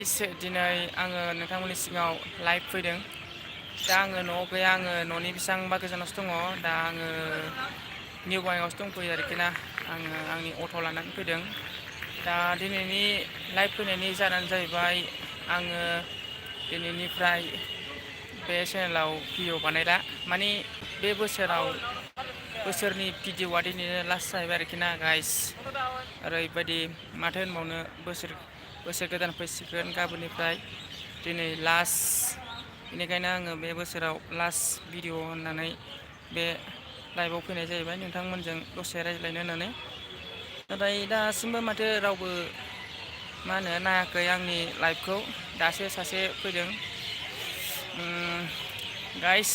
दिनै आङो नोंथांमोननि सिगाङाव लाइभ फैदों। दा आङो न'आव गैया, आङो न'नि बेसेबांबा गोजानावसो दङ। दा आङो निउ बङाइगावसो दंफैयो आरोखि ना। आङो आंनि अट' लानानै फैदों। दा दिनैनि लाइभ फैनायनि जाहोनानो जाहैबाय आङो दिनैनिफ्राय बे चेनेलाव भिडिअ बानायला। माने बे बोसोरनि भिडिअआ दिनैनो लास्ट जाहैबाय आरोखि ना गाइस। ओरैबायदि माथो होनबावनो, बोसोर गोदान फैसिगोन गाबोननिफ्राय। दिनै लास्ट, बेनिखायनो आङो बे बोसोराव लास्ट भिडिअ होननानै बे लाइभआव फैनाय जाहैबाय नोंथांमोनजों दसे रायज्लायनो होननानै। नाथाय दासिमबो माथो रावबो नायाखै आंनि लाइभखौ। दासो सासे फैदों। गाइस,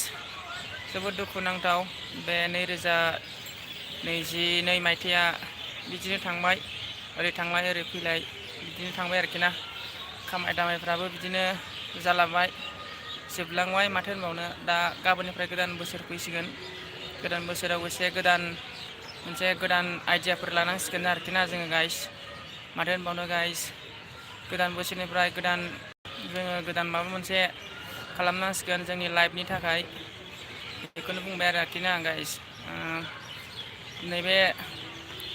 जोबोद दुखुनांथाव बे 2022 मायथाइया बिदिनो थांबाय। ओरै थांलाय ओरै फैलाय बिदिनो थांबाय आरोखि ना। खामाय दामायफ्राबो बिदिनो जालांबाय, जोबलांबाय माथो होनबावनो। दा गाबोननिफ्राय गोदान बोसोर फैसिगोन। गोदान बोसोराव मोनसे गोदान आइडियाफोर लानांसिगोन आरोखि ना जोङो गाइस। माथो होनबावनो गाइस, गोदान बोसोरनिफ्राय जोङो गोदान माबा मोनसे खालामनांसिगोन जोंनि लाइफनि थाखाय। बेखौनो बुंबाय आरोखि ना गाइस। नैबे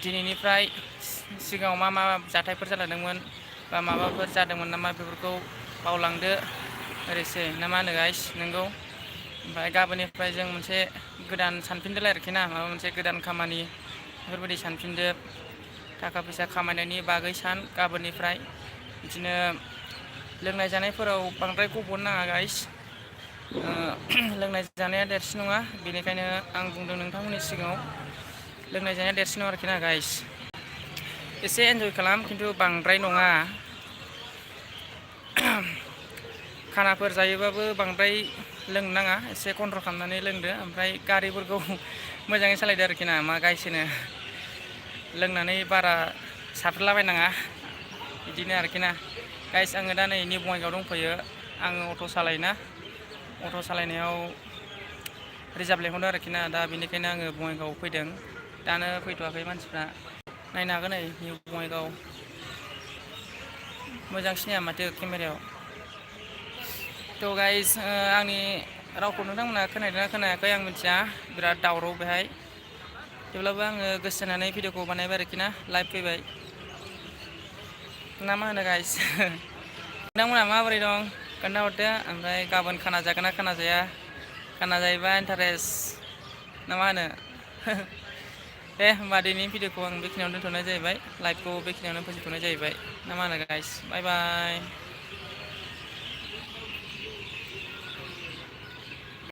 दिनैनिफ्राय सिगाङाव मा जाथायफोर जालांदोंमोन बा माबाफोर जादोंमोन नामा बेफोरखौ बावलांदो ओरैसै ना मा होनो गाइस? नोंगौ। ओमफ्राय गाबोननिफ्राय जों मोनसे गोदान सानफिनदोलाय आरोखि ना, माबा मोनसे गोदान खामानि बेफोरबायदि सानफिनदो। थाखा फैसा खामायनायनि बागै गाबोननिफ्राय। बिदिनो लोंनाय जानायफोराव बांद्राय गब'नो नाङा गाइस। लोंनाय जानाया देरसिन नङा, बेनिखायनो आं बुंदों नोंथांमोननि सिगाङाव लोंनाय जानाया देरसिन नङा आरोखि ना गाइस। एसे एन्जय खालाम, खिन्थु बांद्राय नङा। खानाफोर जायोबाबो बांद्राय लोंनो नाङा, एसे कन्ट्रल खालामनानै लोंदो। ओमफ्राय गारिफोरखौ मोजाङै सालायदो आरोखि ना। मा गाइस होनो, लोंनानै बारा साफ्रिलाबायनाङा, बिदिनो आरोखि ना गाइस। आङो दा नै निउ बङाइगावआव दंफैयो। आङो अट' सालायोना, अट' सालायनायाव रिजार्भ लेंहरदों आरोखि ना। दा बेनिखायनो आङो बङाइगावआव फैदों। दानो फैथ'वाखै मानसिफ्रा। नायनो हागोन नै निउ बङाइगाव। मोजां सिनाया माथो केमेरायाव। थ' गाइस, आंनि रावखौ नोंथांमोनहा खोनादोंना खोनायाखै आं मिथिया, बिराद दावराव बेहाय। थेवब्लाबो आङो गोसो होनानै भिडिअखौ बानायबाय आरोखि ना, लाइभ फैबाय। ना मा होनो गाइस? नोंथांमोनहा माबोरै दं खोन्थाहरदो। ओमफ्राय गाबोन खाना जागोन ना खाना जाया? खाना जायोबा इन्टारेस्ट ना मा होनो? दे होमबा दिनैनि भिडिअखौ आं बेखिनियावनो दोनथ'नाय जाहैबाय। लाइभखौ बेखिनियावनो फोजोबथ'नाय जाहैबाय। ना मा होनो गाइस? बाय बाय।